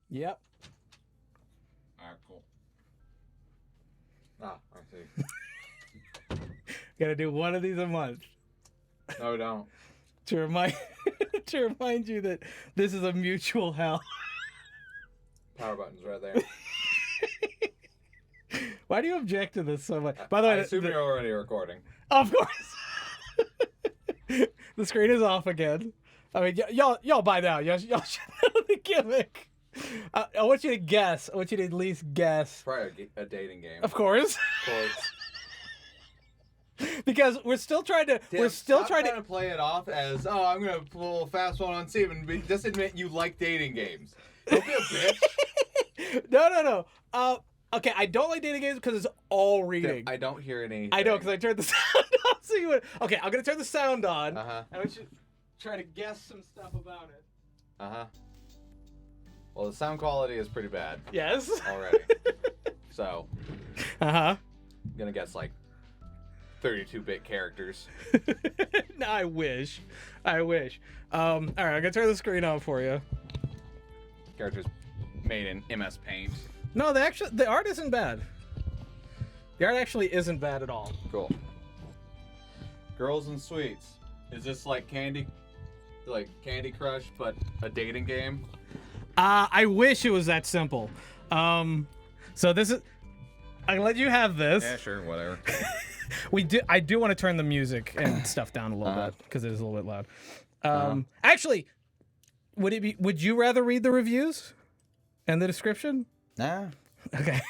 Yep. Alright, cool. Ah, I see. Gotta do one of these a month No, don't. to remind to remind you that this is a mutual hell. Power button's right there. Why do you object to this so much? By the way, I assume you're already recording. Of course. The screen is off again. I mean, y'all by now, y'all should know the gimmick. I want you to guess. I want you to at least guess. Probably a dating game. Of course. Of course. Because we're still trying to. Tim, we're still trying to play it off as, oh, I'm gonna pull a fast one on Steven. Just admit you like dating games. Don't be a bitch. No. Okay, I don't like dating games because it's all reading. Tim, I don't hear any. I know, because I turned the sound off. So you would. Okay, I'm gonna turn the sound on. Uh-huh. And we should try to guess some stuff about it. Uh-huh. Well, the sound quality is pretty bad. Yes. Already. So. Uh-huh. I'm gonna guess like 32-bit characters. No, I wish. All right, I'm gonna turn the screen on for you. Characters made in MS Paint. No, the art isn't bad. The art actually isn't bad at all. Cool. Girls and Sweets. Is this like Candy Crush, but a dating game? I wish it was that simple. So this is. I can let you have this. Yeah, sure, whatever. I do want to turn the music and stuff down a little bit because it is a little bit loud. Actually, would you rather read the reviews and the description? Nah. Okay.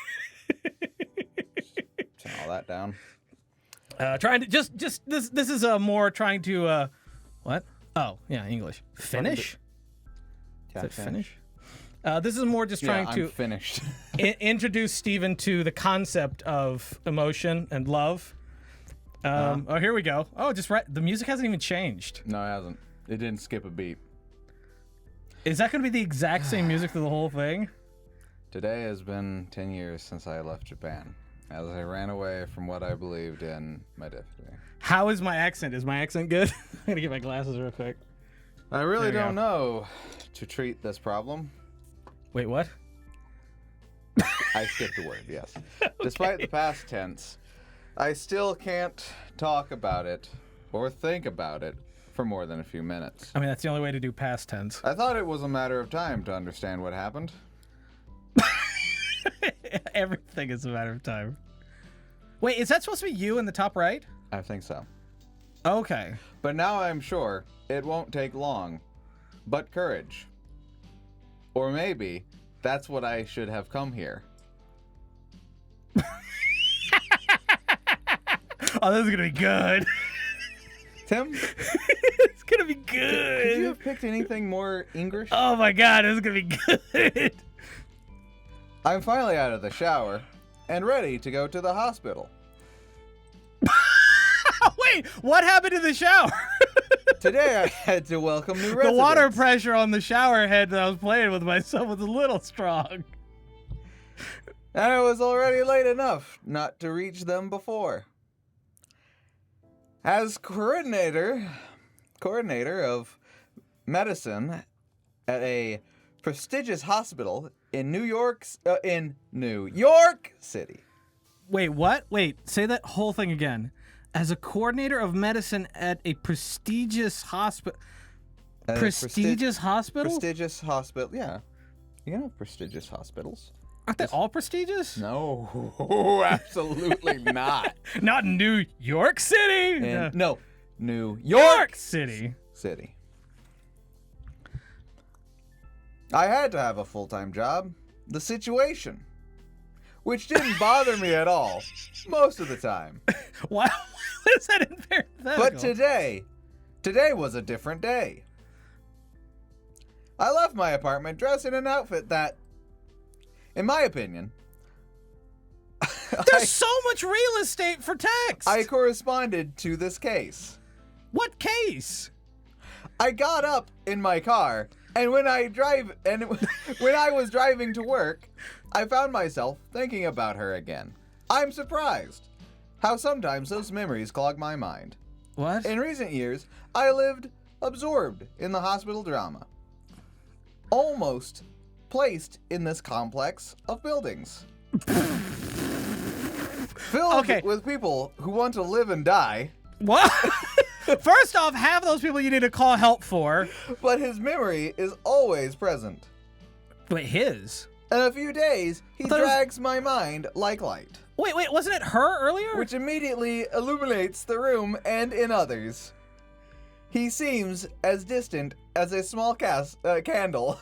Turn all that down. Trying to just this is more trying to what? Oh, yeah, English. Finish? Yeah, Is it finish? This is more just trying to I'm finished. introduce Steven to the concept of emotion and love. Oh, here we go. Oh, just right. The music hasn't even changed. No, it hasn't. It didn't skip a beat. Is that going to be the exact same music for the whole thing? Today has been 10 years since I left Japan, as I ran away from what I believed in my destiny. How is my accent? Is my accent good? I'm going to get my glasses real quick. I really don't know to treat this problem. Wait, what? I skipped a word, yes. Okay. Despite the past tense, I still can't talk about it or think about it for more than a few minutes. I mean, that's the only way to do past tense. I thought it was a matter of time to understand what happened. Everything is a matter of time. Wait, is that supposed to be you in the top right? I think so. Okay. But now I'm sure it won't take long. But courage. Or maybe that's what I should have come here. Oh, this is gonna be good. Tim? It's gonna be good. Could you have picked anything more English? Oh my god, this is gonna be good. I'm finally out of the shower and ready to go to the hospital. Wait, what happened in the shower? Today I had to welcome new residents. The water pressure on the shower head that I was playing with myself was a little strong. And it was already late enough not to reach them before. As coordinator of medicine at a prestigious hospital in New York City. Wait, what? Wait, say that whole thing again. As a coordinator of medicine at a prestigious hospital. Prestigious hospital? Prestigious hospital, yeah. You can have prestigious hospitals. Aren't they all prestigious? No, absolutely not. Not New York City? No, New York City. I had to have a full-time job. The situation. Which didn't bother me at all, most of the time. Why is that parenthetical? But today was a different day. I left my apartment dressed in an outfit that, in my opinion, there's so much real estate for text. I corresponded to this case. What case? I got up in my car, and when I was driving to work, I found myself thinking about her again. I'm surprised how sometimes those memories clog my mind. What? In recent years, I lived absorbed in the hospital drama. Almost placed in this complex of buildings. Filled with people who want to live and die. What? First off, half of those people you need to call help for. But his memory is always present. Wait, his? In a few days, he drags my mind like light. Wait, wasn't it her earlier? Which immediately illuminates the room and in others. He seems as distant as a small candle,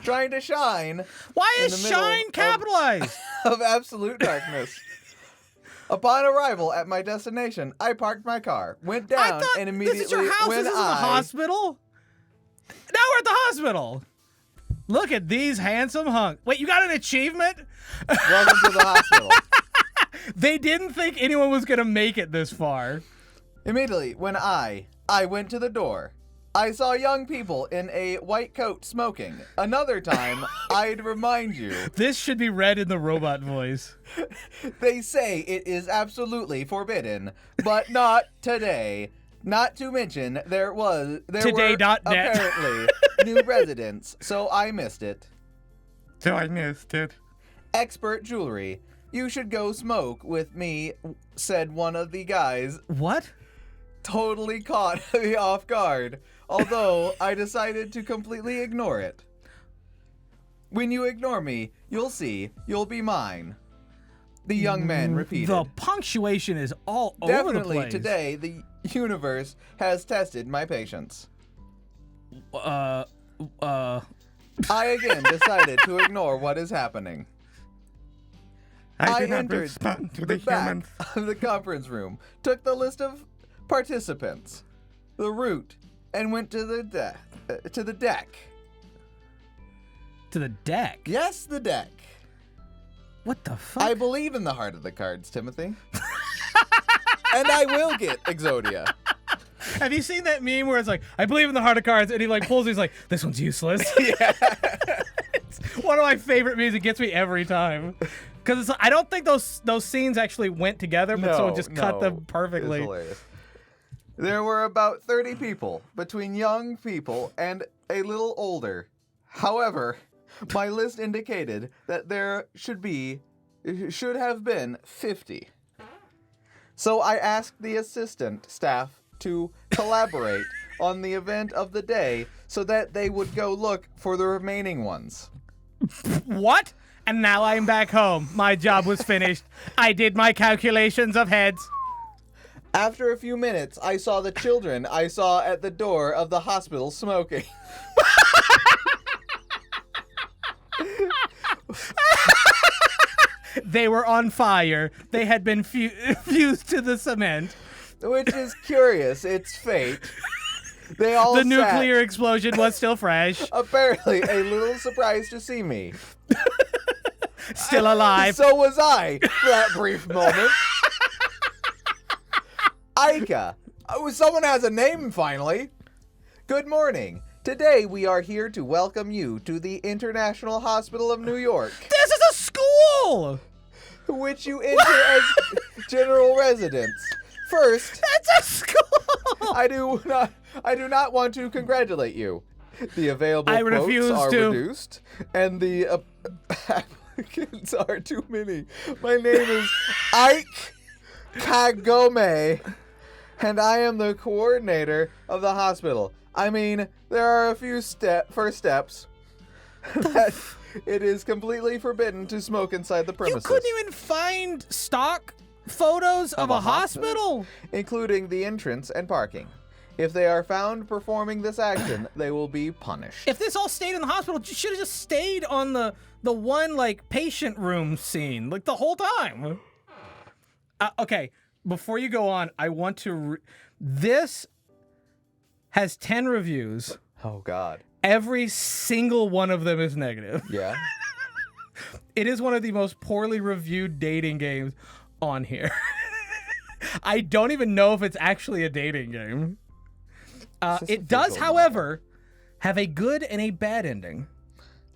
trying to shine. Why is shine capitalized? Of absolute darkness. Upon arrival at my destination, I parked my car, went down, and immediately this is your house. This isn't the hospital. Now we're at the hospital. Look at these handsome hunks. Wait, you got an achievement? Welcome to the hospital. They didn't think anyone was gonna make it this far. Immediately, when I went to the door, I saw young people in a white coat smoking. Another time, I'd remind you. This should be read in the robot voice. They say it is absolutely forbidden, but not today. Not to mention, there were apparently new residents, so I missed it. Expert jewelry. You should go smoke with me, said one of the guys. What? Totally caught me off guard, although I decided to completely ignore it. When you ignore me, you'll see, you'll be mine. The young man repeated. The punctuation is all over the place. Definitely today, the universe has tested my patience. I again decided to ignore what is happening. I entered the back of the conference room, took the list of participants, the route, and went to the deck. To the deck? Yes, the deck. What the fuck? I believe in the heart of the cards, Timothy. And I will get Exodia. Have you seen that meme where it's like, I believe in the heart of cards, and he like pulls, he's like, this one's useless. Yeah. It's one of my favorite memes. It gets me every time. Because I don't think those scenes actually went together, but someone just cut them perfectly. It's hilarious. There were about 30 people, between young people and a little older. However, my list indicated that there should have been 50. So I asked the assistant staff to collaborate on the event of the day so that they would go look for the remaining ones. What? And now I'm back home. My job was finished. I did my calculations of heads. After a few minutes, I saw the children I saw at the door of the hospital smoking. They were on fire. They had been fused to the cement. Which is curious. It's fate. They all The nuclear explosion was still fresh. Apparently a little surprised to see me. Still alive. So was I for that brief moment. Aika. Oh, someone has a name finally. Good morning. Today we are here to welcome you to the International Hospital of New York. This is a school! Which you enter as general residents. First, that's a school! I do not want to congratulate you. The available quotes are reduced, and the applicants are too many. My name is Ike Kagome, and I am the coordinator of the hospital. I mean, there are a few first steps that it is completely forbidden to smoke inside the premises. You couldn't even find stock photos of a hospital? Including the entrance and parking. If they are found performing this action, they will be punished. If this all stayed in the hospital, you should have just stayed on the one, like, patient room scene, like, the whole time. Okay, before you go on, I want to... This has 10 reviews. Oh, God. Every single one of them is negative. Yeah. It is one of the most poorly reviewed dating games on here. I don't even know if it's actually a dating game. It does, however, have a good and a bad ending.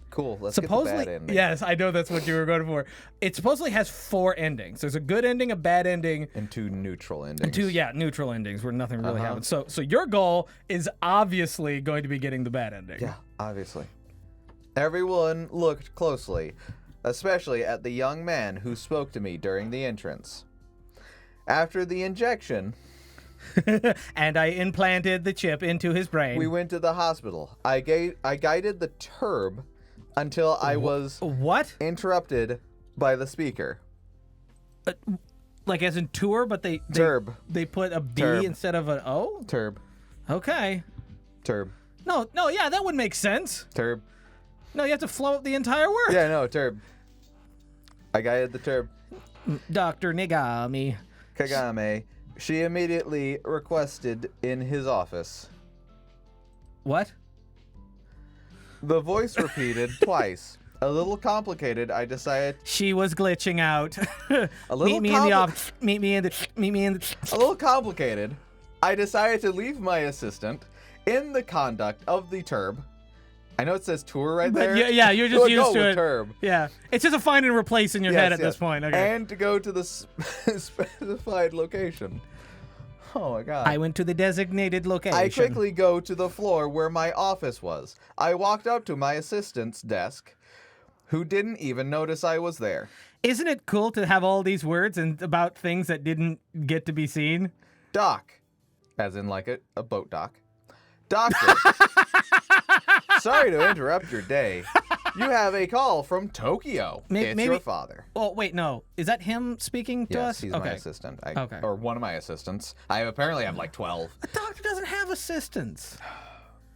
Cool. Let's get the bad ending. Yes, I know that's what you were going for. It supposedly has 4 endings. There's a good ending, a bad ending, and 2 neutral endings. And 2, neutral endings where nothing really happens. So your goal is obviously going to be getting the bad ending. Yeah, obviously. Everyone looked closely, especially at the young man who spoke to me during the entrance. After the injection, and I implanted the chip into his brain. we went to the hospital. I guided the turb until I was What? interrupted by the speaker. Like as in tour, but they Turb. put a B Turb. instead of an O? Turb. Okay. Turb. No, yeah, that would make sense. Turb. No, you have to flow up the entire word. Yeah, no, turb. I guided the turb. Dr. Nigami. Kagame. She immediately requested in his office. What? The voice repeated twice. A little complicated, I decided. She was glitching out. A little Meet me in the office. Meet me in the. A little complicated. I decided to leave my assistant in the conduct of the turb. I know it says tour right there. Yeah, you're just We'll used go to with it. Turb. Yeah, it's just a find and replace in your head at this point. Okay. And to go to the specified location. Oh my god. I went to the designated location. I quickly go to the floor where my office was. I walked up to my assistant's desk, who didn't even notice I was there. Isn't it cool to have all these words and about things that didn't get to be seen? Doc, as in like a boat dock. Doctor, sorry to interrupt your day. You have a call from Tokyo. It's your father. Oh, wait, no. Is that him speaking to us? Yes, he's my assistant. Okay. Or one of my assistants. I apparently have like 12. A doctor doesn't have assistants.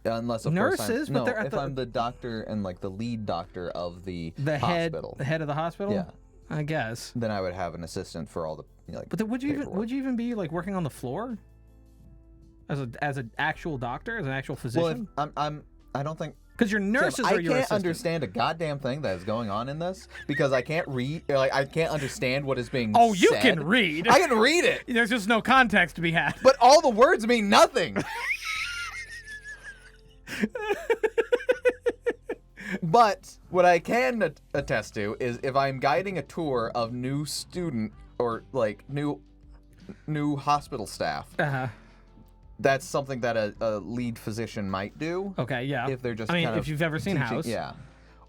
Unless, of Nurses, course, but they're at if I'm the doctor and like the lead doctor of the hospital. The head of the hospital? Yeah. I guess. Then I would have an assistant for all the like. But then would you even be like working on the floor? As an actual doctor, as an actual physician? Well, I don't think. Because your nurses Tim, are your I can't assistants. understand a goddamn thing that is going on in this because I can't read. Like I can't understand what is being. Oh, you said. can read. I can read it. There's just no context to be had. But all the words mean nothing. But what I can attest to is if I'm guiding a tour of new student or like new hospital staff, that's something that a lead physician might do. Okay, yeah. If they're just if you've ever seen teaching, House. yeah.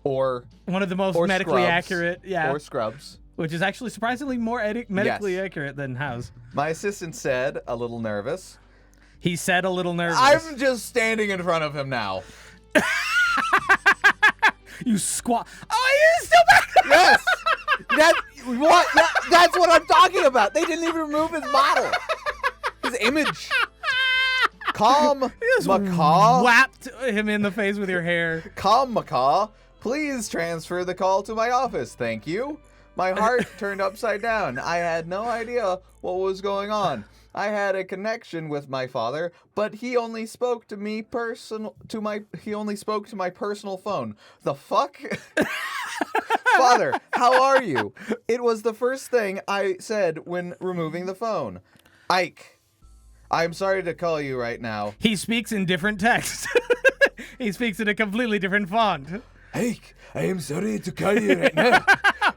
Or one of the most medically Scrubs, accurate, yeah. Or Scrubs. Which is actually surprisingly more medically accurate than House. My assistant said, a little nervous. He said a little nervous. I'm just standing in front of him now. You squat. Oh, he is still back. Yes. That's what I'm talking about. They didn't even remove his model. His image. Calm, Macaw. Whapped him in the face with your hair. Calm, Macaw. Please transfer the call to my office. Thank you. My heart turned upside down. I had no idea what was going on. I had a connection with my father, but he only spoke to me he only spoke to my personal phone. The fuck? Father, how are you? It was the first thing I said when removing the phone. Ike, I'm sorry to call you right now. He speaks in different text. He speaks in a completely different font. Ike, I am sorry to call you right now,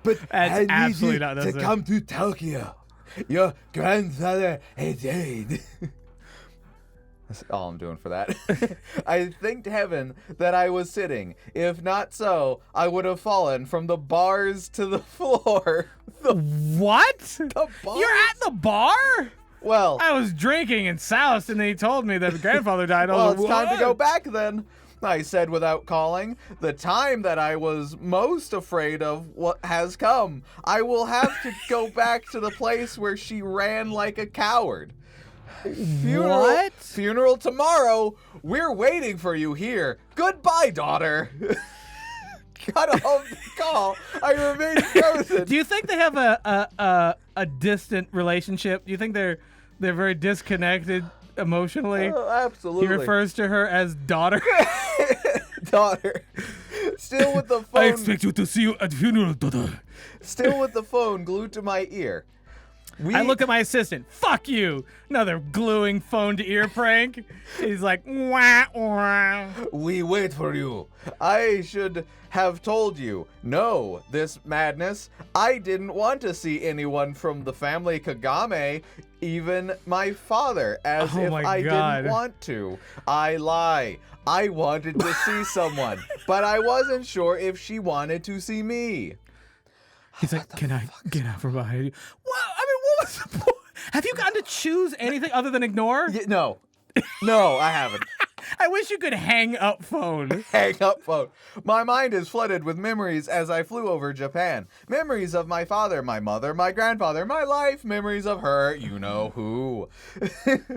but I need you to come to Tokyo. Your grandfather has died. That's all I'm doing for that. I thanked heaven that I was sitting. If not so, I would have fallen from the bars to the floor. What? The bars? You're at the bar? Well, I was drinking and soused, and then he told me that his grandfather died. Well, it's time to go back then. I said without calling. The time that I was most afraid of what has come. I will have to go back to the place where she ran like a coward. What? Funeral tomorrow. We're waiting for you here. Goodbye, daughter. Cut off the call. I remain frozen. Do you think they have a distant relationship? Do you think they're very disconnected emotionally? Oh, absolutely. He refers to her as daughter. Daughter. Still with the phone. I expect you to see you at funeral, daughter. Still with the phone glued to my ear. I look at my assistant. Fuck you. Another gluing phone to ear prank. He's like, wah, wah. We wait for you. I should have told you. No, this madness. I didn't want to see anyone from the family Kagame, even my father, as if I didn't want to. I lie. I wanted to see someone, but I wasn't sure if she wanted to see me. He's like, can I get out from behind you? Well, I mean, what was the point? Have you gotten to choose anything other than ignore? No. No, I haven't. I wish you could hang up phone. Hang up phone. My mind is flooded with memories as I flew over Japan. Memories of my father, my mother, my grandfather, my life. Memories of her, you know who.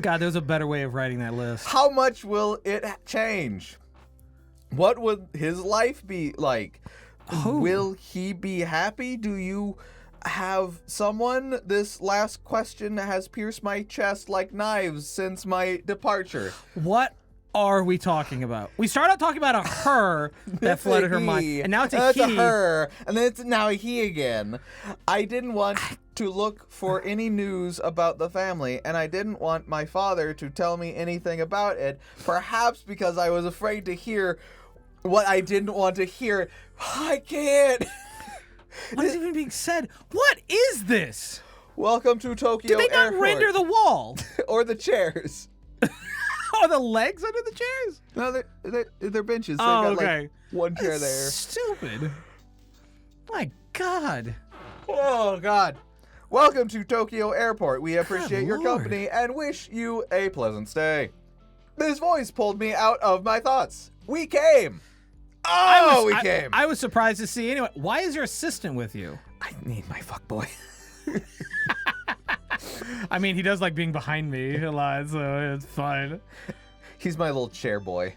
God, there's a better way of writing that list. How much will it change? What would his life be like? Oh. Will he be happy? Do you have someone? This last question has pierced my chest like knives since my departure. What are we talking about? We started out talking about a her that flooded her mind, and now it's a he. It's a her, and then it's now a he again. I didn't want to look for any news about the family, and I didn't want my father to tell me anything about it, perhaps because I was afraid to hear what I didn't want to hear. I can't. What is even being said? What is this? Welcome to Tokyo Did they not Airport. render the wall? Or the chairs. Oh, the legs under the chairs? No, they're benches. They've Oh, got okay. like one chair That's there. stupid. My God. Oh, God. Welcome to Tokyo Airport. We appreciate your Lord. company and wish you a pleasant stay. This voice pulled me out of my thoughts. We came. We came. I was surprised to see anyway. Why is your assistant with you? I need my fuckboy. I mean, he does like being behind me a lot, so it's fine. He's my little chair boy.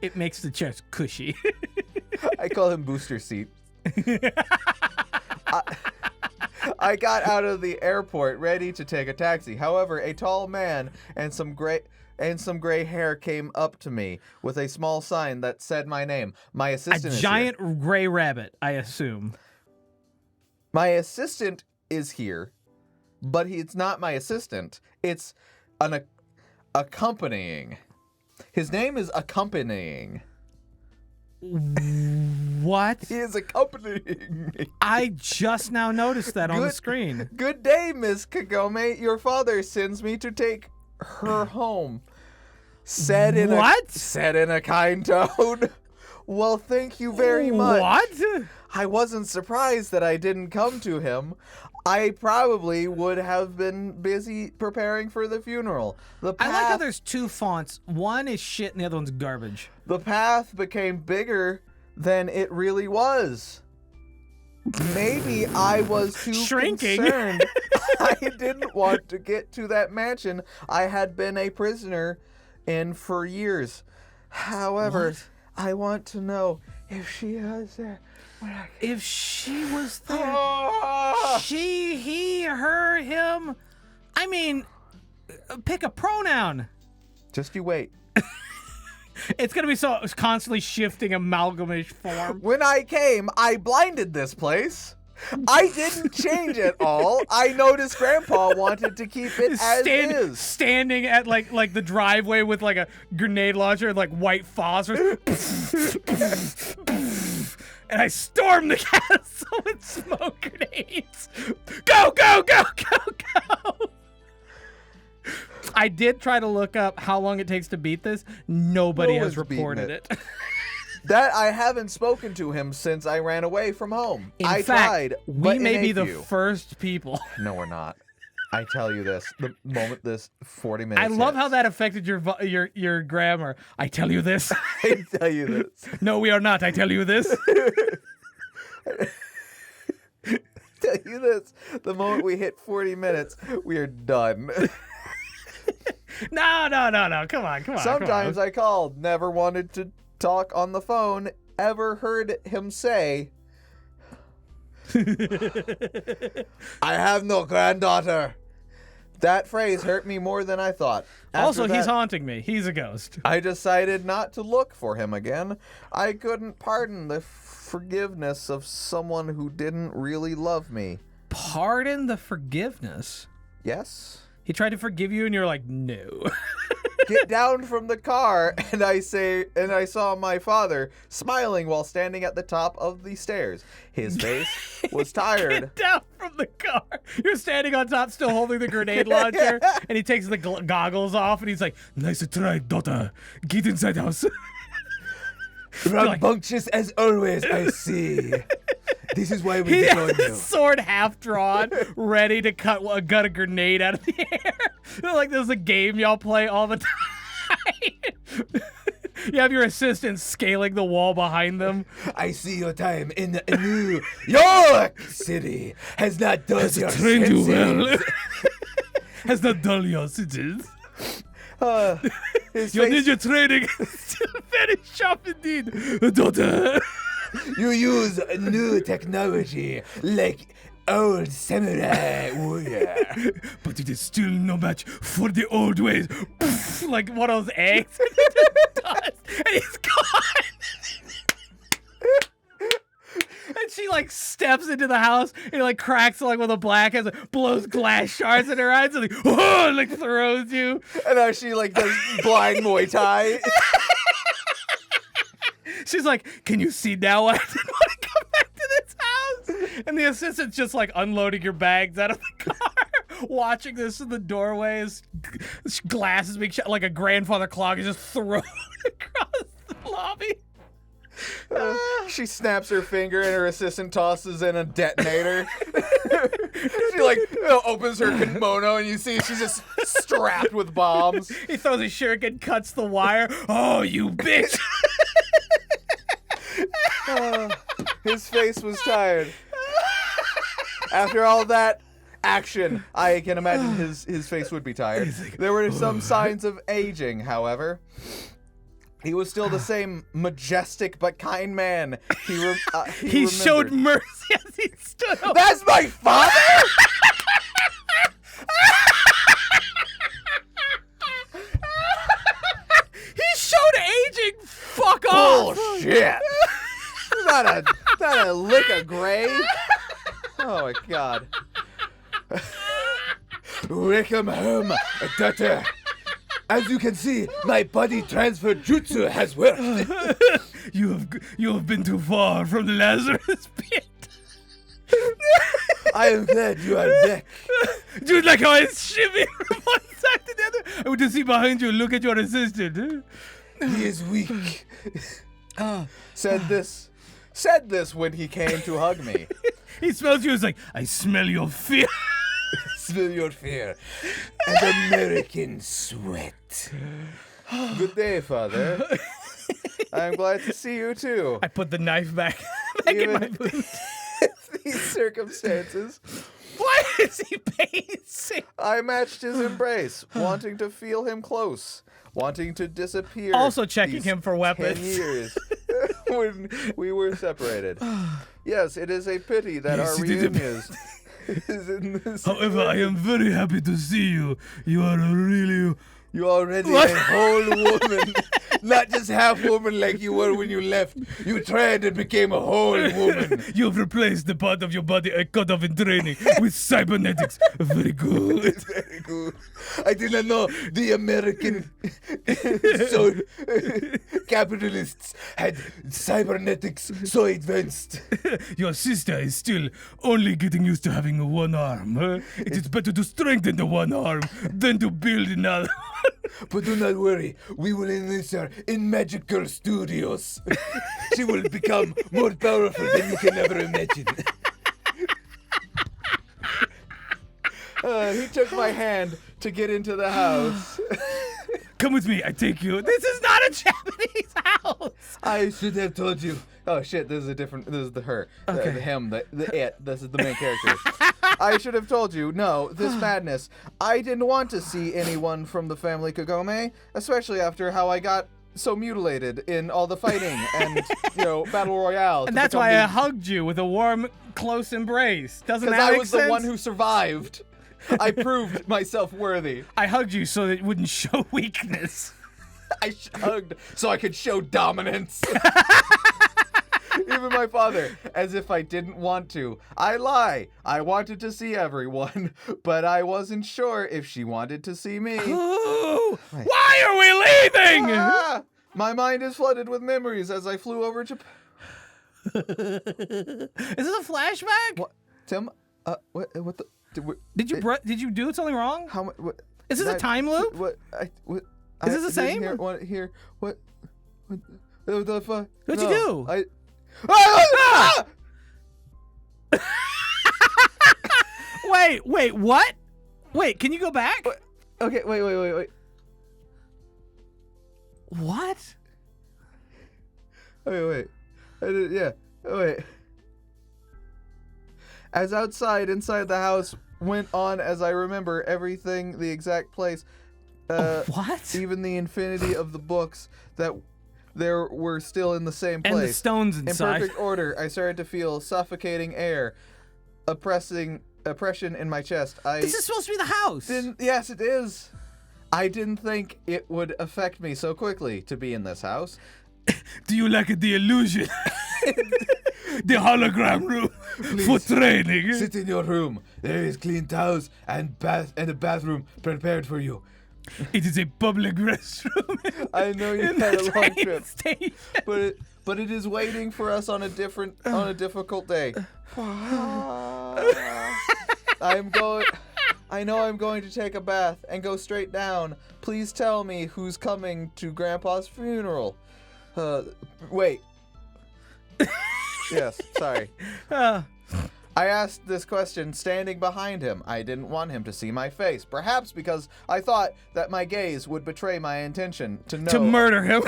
It makes the chairs cushy. I call him Booster Seat. I got out of the airport ready to take a taxi. However, a tall man and some gray hair came up to me with a small sign that said my name. My assistant A is giant here. gray rabbit, I assume. My assistant is here, but it's not my assistant. It's an accompanying. His name is Accompanying. What? He is accompanying me. I just now noticed that on the screen. Good day, Miss Kagome. Your father sends me to take her home. Said in a kind tone. Well, thank you very much. What? I wasn't surprised that I didn't come to him. I probably would have been busy preparing for the funeral. I like how there's two fonts. One is shit and the other one's garbage. The path became bigger than it really was. Maybe I was too Shrinking. concerned. I didn't want to get to that mansion I had been a prisoner in for years. However, I want to know if she was there. If she was there. She, he, her, him. I mean, pick a pronoun. Just you wait. It's going to be so constantly shifting amalgamish form. When I came, I blinded this place. I didn't change it all. I noticed Grandpa wanted to keep it as is. Standing at like the driveway with like a grenade launcher and like white phosphorus. And I stormed the castle with smoke grenades. Go, go, go, go, go. I did try to look up how long it takes to beat this. Nobody has reported it. That I haven't spoken to him since I ran away from home. I tried, we but may be in the a few. first people. No, we're not. I tell you this, the moment this 40 minutes I love hits, how that affected your grammar. I tell you this. I tell you this. No, we are not. I tell you this. Tell you this. The moment we hit 40 minutes, we are done. No. Come on. Sometimes I called, never wanted to talk on the phone, ever heard him say, I have no granddaughter. That phrase hurt me more than I thought. Also, he's haunting me. He's a ghost. I decided not to look for him again. I couldn't pardon the forgiveness of someone who didn't really love me. pardon the forgiveness. Yes. He tried to forgive you, and you're like, no. Get down from the car, and I saw my father smiling while standing at the top of the stairs. His face was tired. Get down from the car. You're standing on top, still holding the grenade launcher, and he takes the goggles off, and he's like, nice try, daughter. Get inside house. Rambunctious as always, I see. This is why we He join has you. his sword half drawn, ready to cut a grenade out of the air. Like this is a game y'all play all the time. You have your assistant scaling the wall behind them. I see your time in New York City has not done your Trained you well. senses. Has not dulled your senses. His Your face, ninja training is still very sharp indeed, daughter. you use new technology like old samurai warrior. But it is still no match for the old ways. Poof, like one of those eggs. And he's gone. And she like steps into the house and like cracks like with a black as blows glass shards in her eyes and like, oh, like throws you. And now she like does blind Muay Thai. She's like, can you see now why I didn't want to come back to this house? And the assistant's just like unloading your bags out of the car, watching this in the doorways. Glasses being shut like a grandfather clock is just thrown across the lobby. She snaps her finger and her assistant tosses in a detonator. She like opens her kimono and you see she's just strapped with bombs. He throws a shuriken, cuts the wire. Oh, you bitch! His face was tired. After all that action, I can imagine his face would be tired. There were some signs of aging, however. He was still the same majestic but kind man. He showed remembered. mercy as he stood up. That's my father? He showed aging. Fuck off. Bullshit. not a lick of gray. Oh my god. Welcome home, daughter. As you can see, my body transfer jutsu has worked. You have been too far from the Lazarus pit. I am glad you are back. Dude, like how I shimmy from one side to the other. I want to see behind you. Look at your assistant. He is weak. Said this when he came to hug me. He smells you. He's like, I smell your fear. Smell your fear and American sweat. Good day, father. I'm glad to see you too. I put the knife back in my boot. These circumstances. Why is he pacing? I matched his embrace, wanting to feel him close, wanting to disappear. Also checking these him for weapons. 10 years when we were separated. Yes, it is a pity that Yes, our it is a reunion is in this. However, I am very happy to see you. You are really... You're already What? a whole woman. Not just half woman like you were when you left. You trained and became a whole woman. You have replaced the part of your body I cut off in training with cybernetics. Very good. Very good. I did not know the American capitalists had cybernetics so advanced. Your sister is still only getting used to having one arm. Huh? It is better to strengthen the one arm than to build another. But do not worry, we will enlist her in magical studios. She will become more powerful than you can ever imagine. He took my hand to get into the house. Come with me, I take you. This is not a Japanese house. I should have told you. Oh shit, this is the her. Okay. The him, the it. This is the main character. I should have told you. No, this madness. I didn't want to see anyone from the family Kagome, especially after how I got so mutilated in all the fighting and, battle royale. And that's why I hugged you with a warm, close embrace. Doesn't that Because I make was sense? the one who survived. I proved myself worthy. I hugged you so that it wouldn't show weakness. I hugged so I could show dominance. Even my my father, as if I didn't want to. I lie. I wanted to see everyone, but I wasn't sure if she wanted to see me. Ooh, why are we leaving? Ah, my mind is flooded with memories as I flew over Japan. Is this a flashback? What, Tim? What the? Did you do something wrong? How much? What? Is this a time loop? Is this the same? What the fuck? What'd you do? Wait, what? Wait, can you go back? What? Okay, wait. What? Wait. Wait. As inside the house went on as I remember everything, the exact place. What? Even the infinity of the books that there were still in the same place. And the stones inside. In perfect order, I started to feel suffocating air, oppression in my chest. This is supposed to be the house. Yes, it is. I didn't think it would affect me so quickly to be in this house. Do you like the illusion? The hologram room for training. Sit in your room. There is clean towels and a bathroom prepared for you. It is a public restroom. I know you had a long trip, station. but it is waiting for us on a difficult day. I know I'm going to take a bath and go straight down. Please tell me who's coming to Grandpa's funeral. Wait. Yes, sorry. I asked this question standing behind him. I didn't want him to see my face, perhaps because I thought that my gaze would betray my intention to know. To murder him.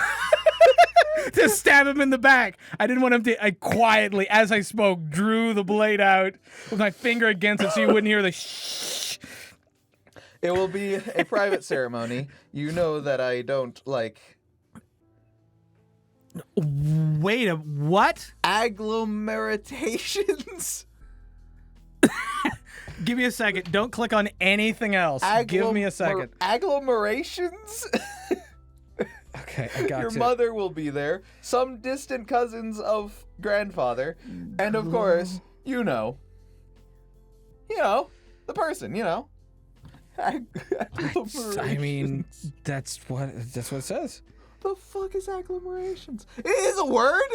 To stab him in the back. I didn't want him to. I quietly, as I spoke, drew the blade out with my finger against it so you wouldn't hear the shh. It will be a private ceremony. You know that I don't like... Wait, what? Agglomeratations? Give me a second. Don't click on anything else. Give me a second. Agglomerations? Okay, I got Your mother will be there, some distant cousins of grandfather, and of course, you know, the person, I mean, that's what it says. The fuck is agglomerations? It is a word?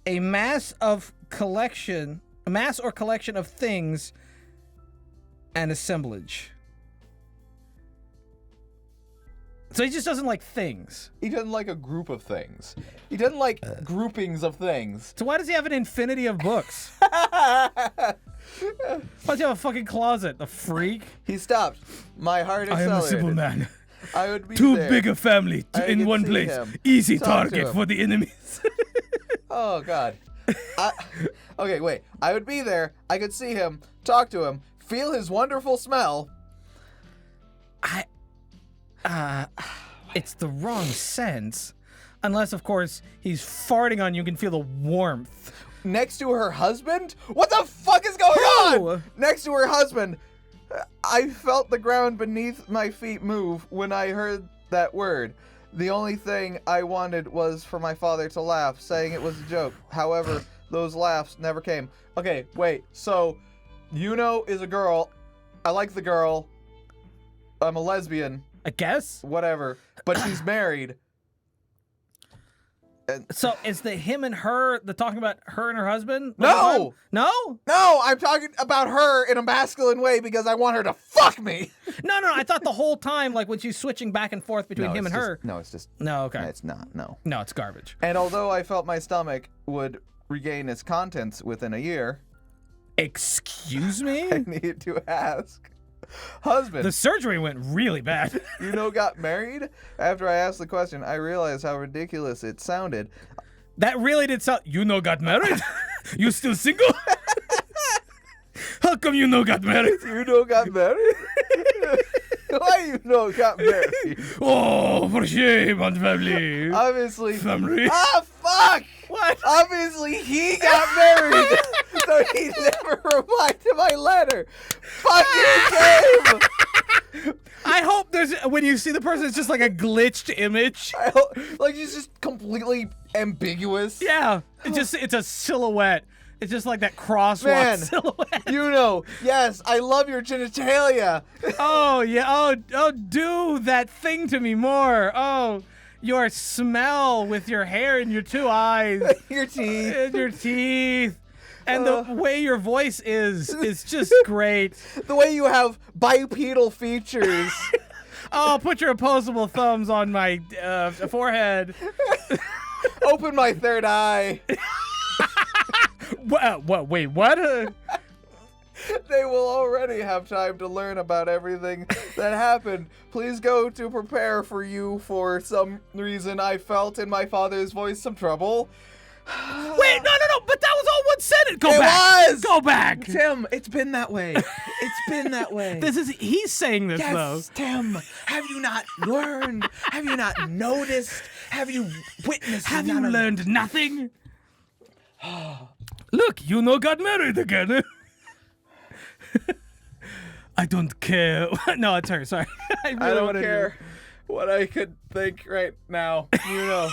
A mass or collection of things and assemblage. So he just doesn't like things. He doesn't like a group of things. He doesn't like groupings of things. So why does he have an infinity of books? Why does he have a fucking closet? The freak? He stopped. My heart accelerated. I am a simple man. I would be Too there. big a family in one place. Easy target for the enemies. Oh, God. Okay, wait. I would be there. I could see him, talk to him, feel his wonderful smell. It's the wrong sense. Unless, of course, he's farting on you and can feel the warmth. Next to her husband? What the fuck is going on? Next to her husband. I felt the ground beneath my feet move when I heard that word. The only thing I wanted was for my father to laugh, saying it was a joke. However, those laughs never came. Okay, wait. So, Yuno is a girl. I like the girl. I'm a lesbian. I guess. Whatever. But she's married. So is the him and her, the talking about her and her husband? No! No? No, I'm talking about her in a masculine way because I want her to fuck me. No, I thought the whole time, like when she's switching back and forth between him and her. No, it's just... No, okay. It's not, no. No, it's garbage. And although I felt my stomach would regain its contents within a year... Excuse me? I needed to ask. Husband. The surgery went really bad. Got married? After I asked the question, I realized how ridiculous it sounded. That really did sound... got married? You still single? How come got married? Got married? Why got married? Oh, for shame on family. Obviously. Family. Ah, fuck! What? Obviously, he got married. So he never replied to my letter. Fucking game. I hope there's when you see the person, it's just like a glitched image. Like he's just completely ambiguous. Yeah, it's a silhouette. It's just like that crosswalk silhouette. You know, yes, I love your genitalia. Oh yeah. Oh, do that thing to me more. Oh, your smell with your hair and your 2 eyes. Your teeth. And your teeth. And the way your voice is just great. The way you have bipedal features. Oh, put your opposable thumbs on my forehead. Open my third eye. What? Wait, what? They will already have time to learn about everything that happened. Please go to prepare for you. For some reason, I felt in my father's voice some trouble. Wait, no, but that was all one sentence. Go It back. was! Go back. Tim, it's been that way. It's been that way. He's saying this though. Yes, Tim. Have you not learned? Have you not noticed? Have you witnessed? Have you learned nothing? Look, got married again. I don't care. No, it's her. Sorry. I don't care what I could think right now. You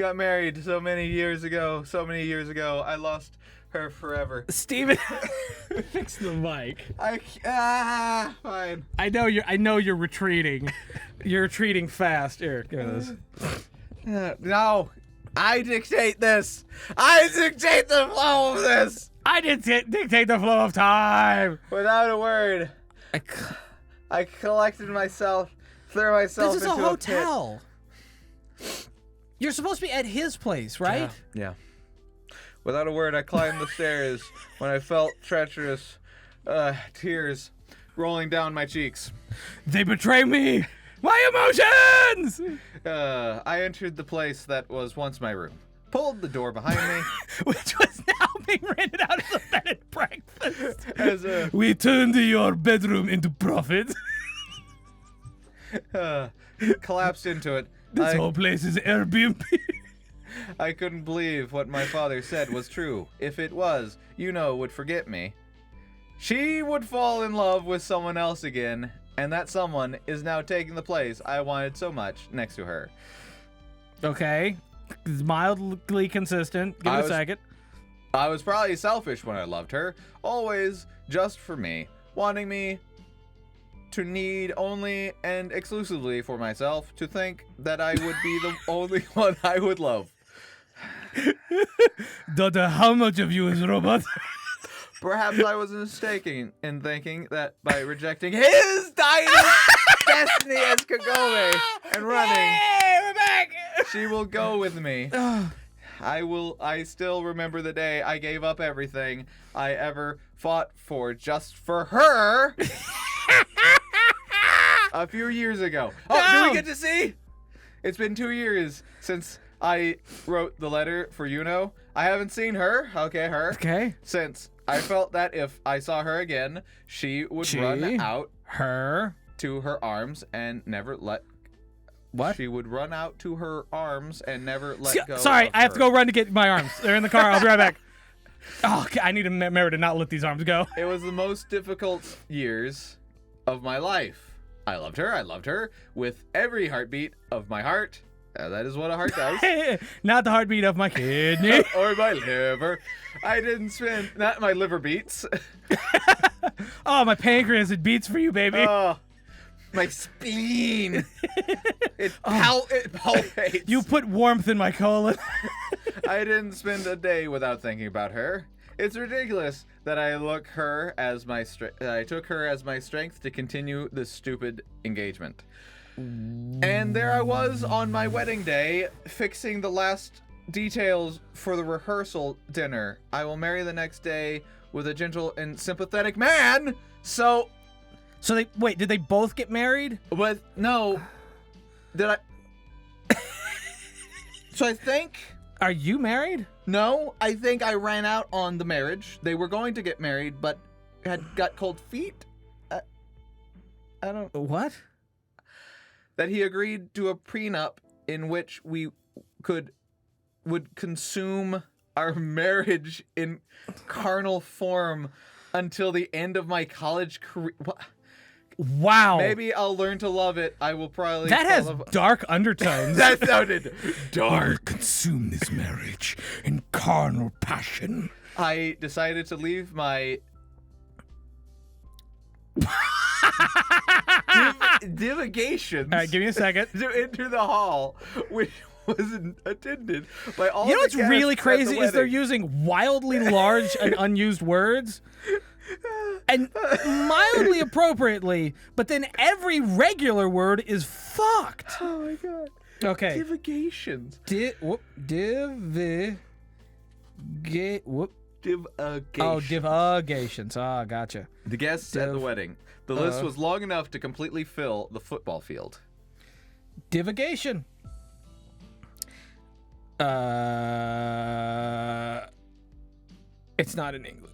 got married so many years ago. I lost her forever. Steven, fix the mic. Fine. I know you're retreating. You're retreating fast. Here, give me this. No, I dictate this. I dictate the flow of this. I dictate the flow of time. Without a word, I collected myself, threw myself into a pit. This is a hotel. You're supposed to be at his place, right? Yeah. Without a word, I climbed the stairs when I felt treacherous tears rolling down my cheeks. They betray me! My emotions! I entered the place that was once my room, pulled the door behind me. Which was now being rented out as a bed and breakfast. We turned your bedroom into profit. Collapsed into it. This whole place is Airbnb. I couldn't believe what my father said was true. If it was, would forget me. She would fall in love with someone else again, and that someone is now taking the place I wanted so much next to her. Okay. It's mildly consistent. Give it a second. I was probably selfish when I loved her, always just for me, wanting me to need only and exclusively for myself, to think that I would be the only one I would love. Daughter, how much of you is robot? Perhaps I was mistaken in thinking that by rejecting his destiny as Kagome and running, hey, we're back! She will go with me. I still remember the day I gave up everything I ever fought for just for her. A few years ago. Oh, do we get to see? It's been 2 years since I wrote the letter for I haven't seen her. Okay. Since I felt that if I saw her again, she would run out to her arms and never let. What? She would run out to her arms and never let go. Sorry, I have to go run to get my arms. They're in the car. I'll be right back. Oh, I need to remember to not let these arms go. It was the most difficult years of my life. I loved her with every heartbeat of my heart. That is what a heart does. Not the heartbeat of my kidney. Or my liver. I didn't spend, not my liver beats. Oh, my pancreas, it beats for you, baby. Oh, my spleen. It palpates. You put warmth in my colon. I didn't spend a day without thinking about her. It's ridiculous that I took her as my strength to continue this stupid engagement. And there I was on my wedding day, fixing the last details for the rehearsal dinner. I will marry the next day with a gentle and sympathetic man. So did they both get married? But no, did I? So I think. Are you married? No, I think I ran out on the marriage. They were going to get married, but got cold feet. I don't. What? That he agreed to a prenup in which we would consume our marriage in carnal form until the end of my college career. What? Wow. Maybe I'll learn to love it. I will probably. That has dark undertones. That sounded dark. Consume this marriage in carnal passion. I decided to leave my divagations. All right, give me a second. To enter the hall, which was attended by all. You know the what's guests really at the crazy is they're wedding. using wildly large and unused words. And mildly appropriately, but then every regular word is fucked. Oh my god. Okay. Divagations. Divagations. Oh, divagations. Ah, gotcha. The guests at the wedding. The list was long enough to completely fill the football field. Divagation. It's not in English.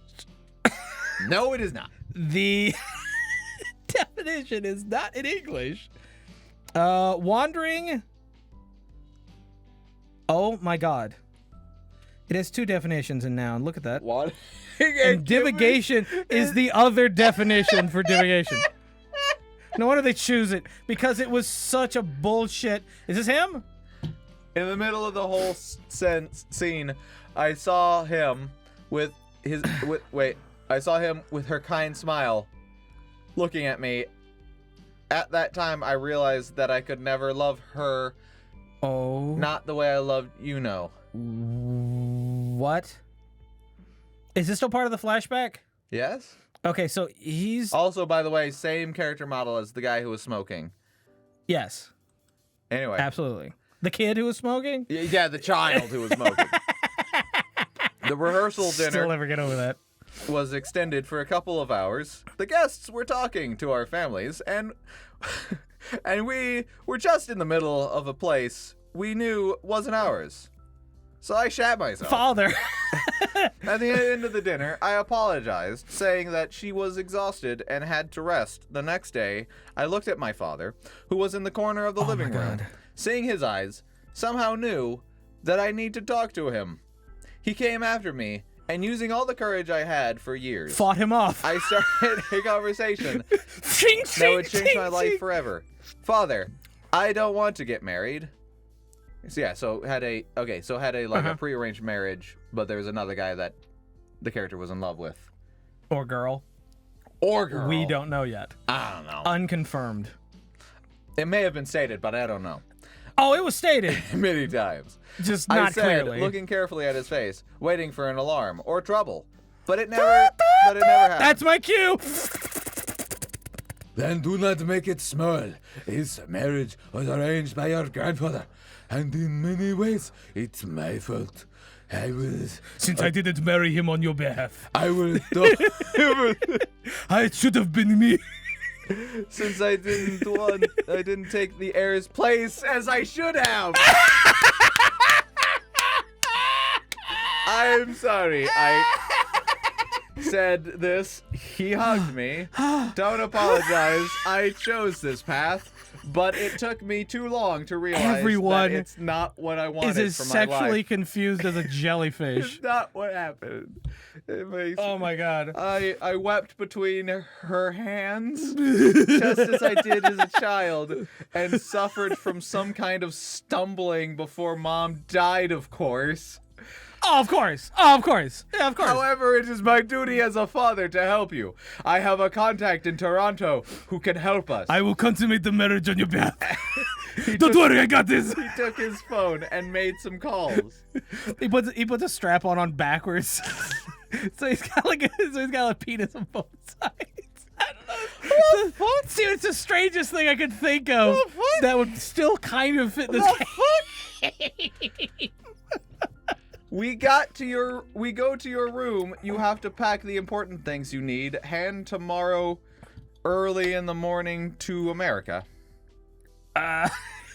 No, it is not. The definition is not in English. Wandering. Oh my god. It has two definitions in noun. Look at that. What? And divagation is the other definition for divagation. No wonder they choose it, because it was such a bullshit. Is this him? In the middle of the whole scene, I saw him with his I saw him with her kind smile, looking at me. At that time, I realized that I could never love her. Oh. Not the way I loved you know. What? Is this still part of the flashback? Yes. Okay, so he's... Also, by the way, same character model as the guy who was smoking. Yes. Anyway. Absolutely. The kid who was smoking? Yeah, the child who was smoking. The rehearsal dinner Still never get over that. was extended for a couple of hours. The guests were talking to our families, and we were just in the middle of a place we knew wasn't ours. So I shat myself. Father. At the end of the dinner, I apologized, saying that she was exhausted and had to rest. The next day, I looked at my father, who was in the corner of the living room. Seeing his eyes, somehow knew that I need to talk to him. He came after me, and using all the courage I had for years, Fought him off. I started a conversation Ching, that ching, would change my ching, life ching. forever. Father, I don't want to get married. So yeah, had a prearranged marriage, but there was another guy that the character was in love with. Or girl. Or girl. We don't know yet. I don't know. Unconfirmed. It may have been stated, but I don't know. Oh, it was stated. Many times. Just not I said, clearly. looking carefully at his face, waiting for an alarm or trouble. But it never happened. That's my cue. Then do not make it small. His marriage was arranged by your grandfather, and in many ways, it's my fault. Since I didn't marry him on your behalf. I will. It should have been me. Since I didn't take the heir's place as I should have. I'm sorry. I said this. He hugged me. Don't apologize. I chose this path, but it took me too long to realize Everyone that it's not what I wanted Is for as my sexually life. confused as a jellyfish. It's not what happened. It makes Oh my god. I wept between her hands, just as I did as a child, and suffered from some kind of stumbling before Mom died, of course. Oh, of course. Oh, of course. Yeah, of course. However, it is my duty as a father to help you. I have a contact in Toronto who can help us. I will consummate the marriage on your behalf. Don't worry, I got this. He took his phone and made some calls. He puts a strap on backwards. So he's got a penis on both sides. I don't know. What? Dude, it's the strangest thing I could think of that would still kind of fit this game. We go to your room. You have to pack the important things you need. Hand tomorrow early in the morning to America.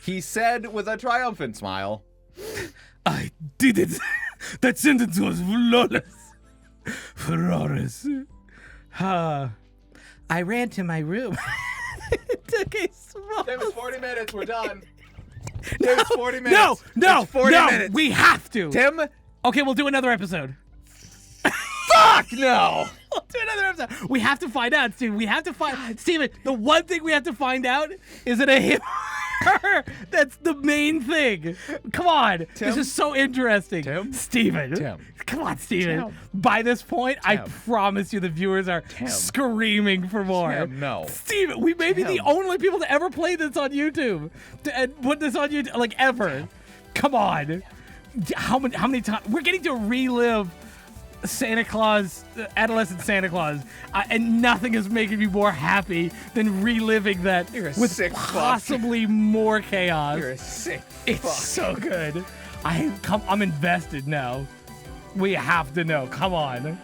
He said with a triumphant smile. I did it. That sentence was flawless. Flawless. I ran to my room. It took a small... It was 40 minutes. We're done. There's 40 minutes. No, There's 40 minutes. we have to. Tim? Okay, we'll do another episode. Fuck no! We'll do another episode. We have to find out, Steven. We have to find Steven, the one thing we have to find out is it a him or her? That's the main thing. Come on. Tim? This is so interesting. Tim? Steven. Tim. Come on, Steven. Tim. By this point, I Tim. promise you the viewers are screaming for more. Tim, no. Steven, we may be the Tim. only people to ever play this on YouTube. And put this on YouTube, like ever. Come on. How many times? We're getting to relive Santa Claus, adolescent Santa Claus, and nothing is making me more happy than reliving that You're a with sick fuck. possibly more chaos. You're a sick It's fuck. so good. I'm invested now. We have to know. Come on.